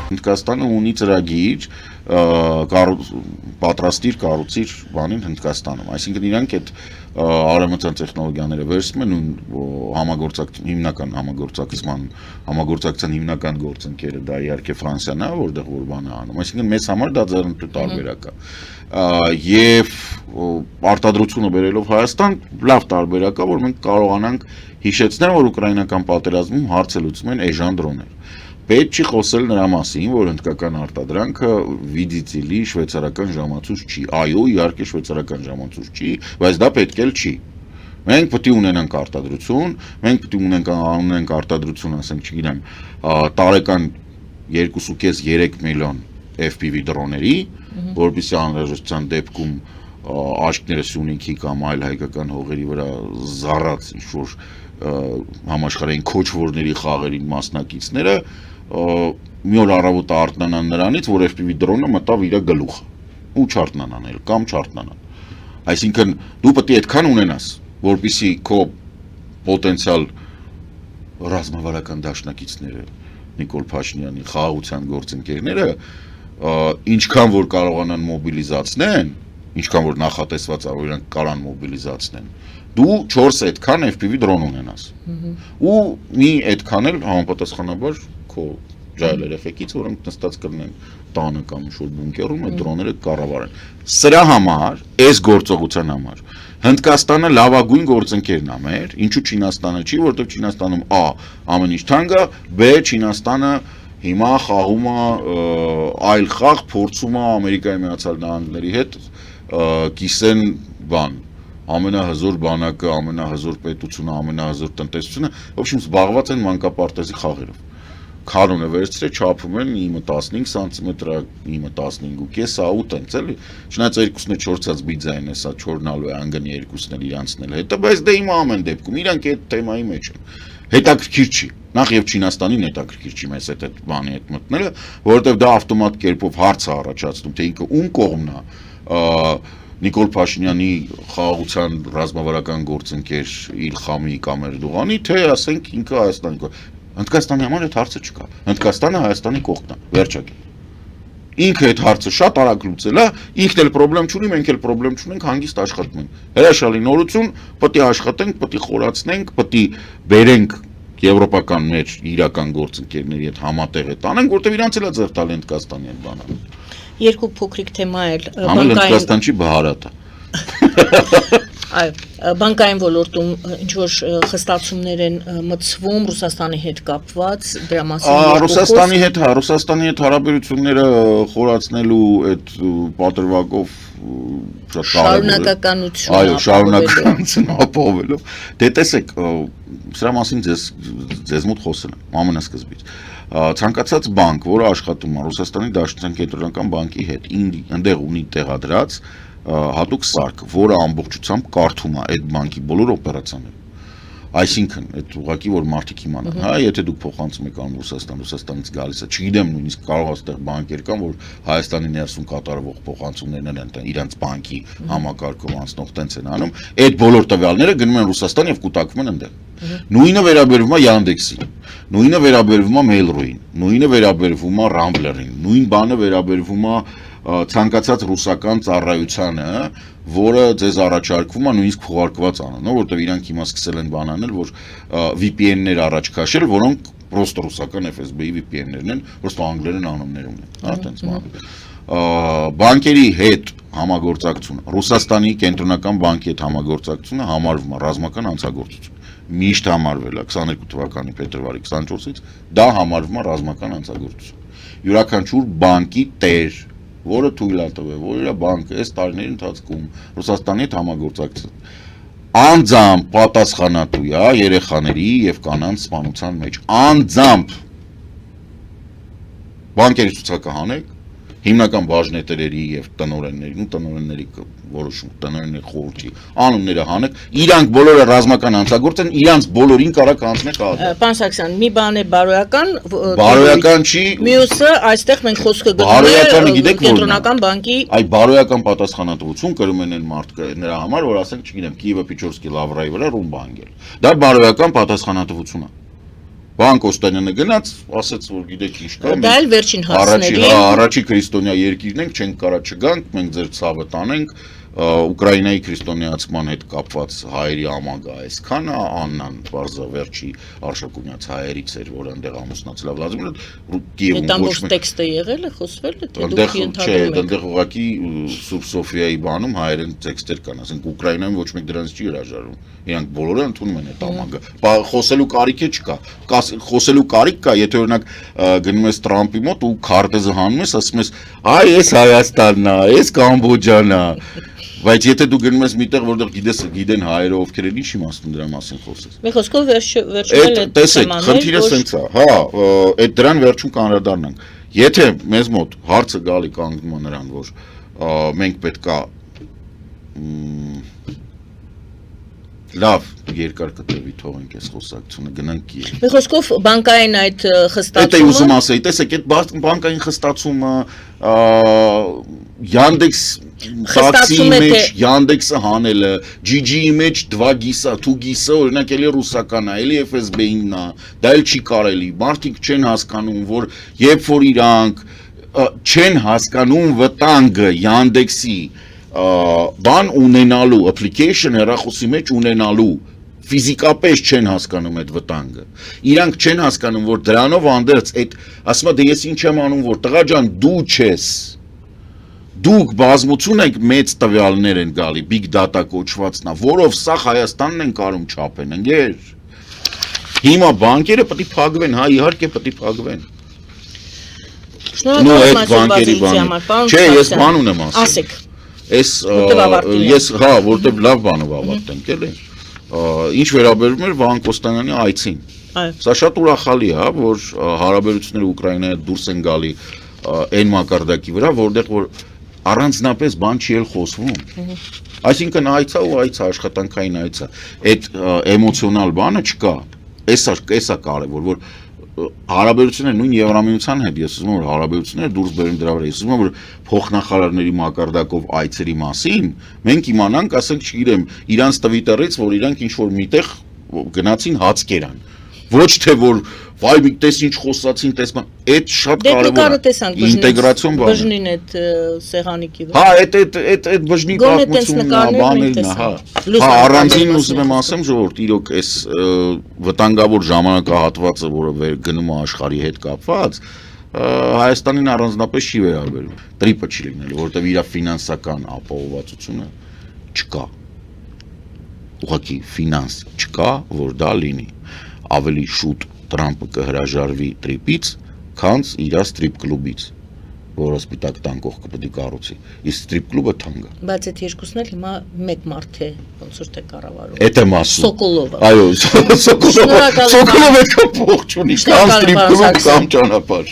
Հնդկաստանը ունի ծրագիր պատրաստիր կառուցիր բանին Հնդկաստանում, այսինքն իրանք այդ արևմտյան տեխնոլոգիաները վերցնում են հիմնական համագործակցության հիմնական գործընկերը դա իհարկե Ֆրանսիան է, որտեղ որ բանը անում, այսինքն մեզ համար դա ձեռնտու տարբերակ է, եւ արտադրությունը բերելով Հայաստան լավ տարբերակ է, որ մենք կարողանանք հիշեցնել, որ ուկրաինական պատերազմում հարց է լուծում են էժան դրոններ։ Պետք չի խոսել նրա մասին, որ հնդկական արտադրանքը վիդիցիլի շվեյցարական ժամացույց չի, այո, իհարկե շվեյցարական ժամացույց չի, բայց դա պետք էլ չի։ Մենք պետք է ունենանք արտադրություն, մենք պետք է ունենանք արտադրություն, ասենք, չգիտեմ, տարեկան 2.5-3 միլիոն FPV դրոների, որպեսզի անհրաժեշտության դեպքում աշկները Սյունիքի կամ այլ հայկական հողերի վրա զառած ինչ-որ համաշխարհային քոչվորների խաղերի մասնակիցները մի օր առավոտ արթնանան նրանից, որ FPV դրոնը մտավ իր գլուխը ու չարթնանան էլ կամ չարթնանան։ Այսինքն դու պետք է այդքան ունենաս, որպեսզի քո պոտենցիալ ռազմավարական դաշնակիցները Նիկոլ Փաշինյանի խաղաղության գործընկերները ինչքան որ կարողանան մոբիլիզացնեն, ինչքան որ նախատեսված է, որ իրանք կարան մոբիլիզացնեն, դու 4 այդքան FPV դրոն ունենաս։ Ու մի այդքան էլ համապատասխանաբար քո ջայլ երեխեքից, որոնք նստած կլինեն տանը կամ ինչ-որ բունկերում, այդ դրոնները կառավարեն։ Սրա համար, այս գործողության համար, Հնդկաստանը լավագույն գործընկերն է մեր, ինչու Չինաստանը չի, որովհետև Չինաստանում A ամեն ինչ թանկ է, B Չինաստանը հիմա խաղում է այլ խաղ, փորձում է Ամերիկայի Միացյալ Նահանգների հետ կիսեն բան ամենահզոր բանակը, ամենահզոր պետությունը, ամենահզոր տնտեսությունը, в общем, զբաղված են մանկապարտեզի խաղերով։ Քարոնը վերցրել, չափում են իմը 15 սանտիմետր, իմը 15.5, ու տենց էլի։ Չնայած երկուսն է 4-ած բիձային է, սա չորնալու է անգնի երկուսն էլ իրանցնել հետը, բայց դե հիմա ամեն դեպքում իրանք այդ թեմայի մեջ են։ Հետաքրքիր չի։ Նախ եւ Չինաստանին հետաքրքիր չի մեզ այդ բանի հետ մտնելը, որովհետեւ դա ավտոմատ կերպով հարց է առաջացնում, թե ինքը ում կողմն է։ Նիկոլ Փաշինյանի խաղաղության ռազմավարական գործընկեր Իլխամի կամ Էրդողանի, թե ասենք ինքը Հայաստանի Հնդկաստանի համար այդ հարցը չկա։ Հնդկաստանը Հայաստանի կողքն է, վերջակի։ Ինքը այդ հարցը շատ արագ լուծել է, ինքն էլ խնդրեմ չունի, մենք էլ խնդրեմ չունենք, հանգիստ աշխատում ենք։ Հրաշալի նորություն, պետք է աշխատենք, պետք է խորացնենք, պետք է բերենք եվրոպական մեր իրական գործընկերների հետ համատեղ է տանենք, որտեղ իրանց էլ է ձեռ տալ Հնդկաստանի այդ բանը։ Երկու փոքրիկ թեմա էլ Հնդկաստան չի բահարատը։ Այո, բանկային ոլորտում ինչ-որ խստացումներ են մտցվում Ռուսաստանի հետ կապված, դրա մասին Ռուսաստանի հետ հարաբերությունները խորացնելու այդ պատրվակով շատ շարունակականություն, այո, շարունակականություն ապահովելով։ Դե տեսեք, սրա մասին ձեզ մոտ խոսել եմ ամենասկզբից։ Ցանկացած բանկ, որը աշխատում է Ռուսաստանի Դաշնության կենտրոնական բանկի հետ, այնտեղ ունի տեղադրած հատուկ սարք, որը ամբողջությամբ կարդում է այդ բանկի բոլոր օպերացիաները։ Այսինքն, այդ ուղղակի որ մարդիկ իմանան, հա, եթե դուք փոխանցում եք անում Ռուսաստանից գալիս է, չգիտեմ, նույնիսկ կարող է այստեղ բանկեր կան, որ Հայաստանի ներսում կատարվող փոխանցումներն են իրենց բանկի համակարգով անցնող տենց են անում, այդ բոլոր տվյալները գնում են Ռուսաստան եւ կուտակվում են այնտեղ։ Նույնը վերաբերվում է Yandex-ին, նույնը վերաբերվում է Mail.ru-ին, նույնը վերաբերվում է Rambler-ին, նույն բանը վերաբերվում է ցանկացած ռուսական ծառայությանը, որը ձեզ առաջարկվում է նույնիսկ քողարկված անունով, որտեղ իրանք հիմա սկսել են բան անել, որ VPN-ներ առաջ քաշել, որոնք պրոստը ռուսական FSB-ի VPN-ներն են, պրոստը անգլերեն անուններ ունեն, հա, տենց բան։ Բանկերի հետ համագործակցությունը, Ռուսաստանի կենտրոնական բանկի հետ համագործակցությունը համարվում է ռազմական հանցագործություն։ Միշտ համարվել է 22 թվականի փետրվարի 24-ից, դա համարվում է ռազմական հանցագործություն։ Յուրաքանչյուր բանկի տեր, որը թույլ է տվել, որ իր բանկը այս տարիների ընթացքում Ռուսաստանի հետ համագործակցել անձամբ պատասխանատու է երեխաների եւ կանանց սպանության մեջ, անձամբ բանկերի ցուցակահանեք, հիմնական բաժնետերերի եւ տնօրենների որոշում տնօրենների խորհրդի անունները հանեք, իրանք բոլորը ռազմական հանցագործ են, իրանք բոլորին կարա կանցնեք ահա։ Պարոն Սարգսյան, մի բան է բարոյական չի, մյուսը այստեղ մենք խոսքը գտնում ենք կենտրոնական բանկի այ բարոյական պատասխանատվություն կրում են այն մարդը նրա համար, որ ասենք, չգիտեմ, Կիևը Պիչորսկի Լավրայի վրա ռումբ անգել։ Դա բարոյական պատասխանատվություն է։ Բան Կոստանյանը գնաց, ասաց, որ գիտեք ինչ կա։ Դա էլ վերջին հարցների։ Առաջի քրիստոնյա երկիրն ենք, չենք կարա չգանք, մենք ձեր ցավը տանենք։ Ուկրաինայի քրիստոնեացման հետ կապված հայերի ամագա այսքանը Աննան Վարզավերջի արշակունյաց հայերից էր, որ այնտեղ ամուսնացել է Վլադիմիրը Կիևում ոչ մեկ տեքստը եղել է, խոսվել է, թե դուք ենթադրում եք։ Այնտեղ ուղղակի Սուրբ Սոֆիայի բանում հայերեն տեքստեր կան, ասենք Ուկրաինայում ոչ մեկ դրանից չի հրաժարվում։ Իրանք բոլորը ընդունում են այդ ամագա։ Խոսելու կարիք չկա։ Խոսելու կարիք կա, եթե օրինակ գնում ես Տրամպի մոտ ու քարտեզը հանում ես, ասում ես, այ էս Հայաստանն է, էս Կամբոջան է։ Բայց եթե դու գնում ես միտեղ, որտեղ գիտեն հայերը ովքեր են, ինչ իմաստուն դրա մասին խոսես։ Մի խոսքով վերջում էլ տեսեք, խնդիրը սենց է, հա, այդ դրան վերջում կանրադառնանք։ Եթե մեզ մոտ հարցը գալի կանգնում է նրան, որ մենք պետքա լավ երկար կտևի թողենք այս խոսակցությունը, գնանք Կիև։ Մի խոսքով բանկային այդ խստացումը։ Դա ուզում ասեի, տեսեք, այդ բանկային խստացումը Yandex տաքսիի մեջ Yandex-ը հանելը, GG-ի մեջ 2 գիսա, 2 գիսը, օրինակ էլի ռուսական է, էլի FSB-ին է, դա էլ չի կարելի։ Մարդիկ չեն հասկանում, որ երբ որ իրանք չեն հասկանում վտանգը Yandex-ի բան ունենալու, application հեռախոսի մեջ ունենալու, ֆիզիկապես չեն հասկանում այդ վտանգը։ Իրանք չեն հասկանում, որ դրանով անդերց այդ, ասում եմ, դե ես ինչ եմ անում, որ տղա ջան, դու չես։ Դուք բազմություն եք մեծ տվյալներ են գալի, big data կոչվածնա, որով սա Հայաստանն են կարում չափեն, ընկեր։ Հիմա բանկերը պետք է փակվեն, հա, իհարկե պետք է փակվեն։ Շնորհակալ եմ բանկերի համար, պարոն։ Չէ, ես բան ունեմ ասել։ Ասեք։ Ես, հա, որտեղ լավ բանով ավարտենք, էլի։ Ինչ վերաբերում էր Վահան Կոստանյանի այցին։ Սա շատ ուրախալի է, որ հարաբերությունները Ուկրաինայի դուրս են գալի այն մակարդակի վրա, որտեղ որ առանձնապես բան չի էլ խոսվում։ Այսինքն այցա ու այցա աշխատանքային այցա։ Այդ էմոցիոնալ բանը չկա։ Էսա կարևոր, որ հարաբերությունները նույն Եվրամիության հետ, ես ուզում եմ որ հարաբերությունները դուրս բերեմ դրա վրա, ես ուզում եմ որ փոխնախարարների մակարդակով այցերի մասին մենք իմանանք, ասենք, չգիտեմ, իրանց Twitter-ից, որ իրանք ինչ որ միտեղ գնացին հաց կերան։ Ոչ թե որ վայ մի տես ինչ խոսացին, տեսման, այդ շատ կարևոր է։ Ինտեգրացիոն բան։ Բժնին այդ սեղանիկի վրա։ Հա, այդ բժնի պատմությունն է, բաներն է, հա։ Հա, առանձին ուզում եմ ասեմ, ժողովուրդ, իրոք այս վտանգավոր ժամանակահատվածը, որը գնում է աշխարհի հետ կապված, Հայաստանին առանձնապես չի վերաբերում։ Տրիպը չի լինելու, որովհետև իր ֆինանսական ապահովվածությունը չկա։ Ուղղակի ֆինանս չկա, որ դա լինի։ Ավելի շուտ Տրամպը կհրաժարվի տրիպից, քան իր ստրիպ կլուբից, որը սպիտակ տանկող կպետք է կառուցի։ Իսկ ստրիպ կլուբը թանկ է։ Բայց այդ երկուսն էլ հիմա մեկ մարդ է, ոնց որ թե կառավարում։ Էդ եմ ասում։ Սոկոլովը։ Այո, Սոկոլովը փող չունի, կամ ստրիպ կլուբ, կամ ճանապարհ։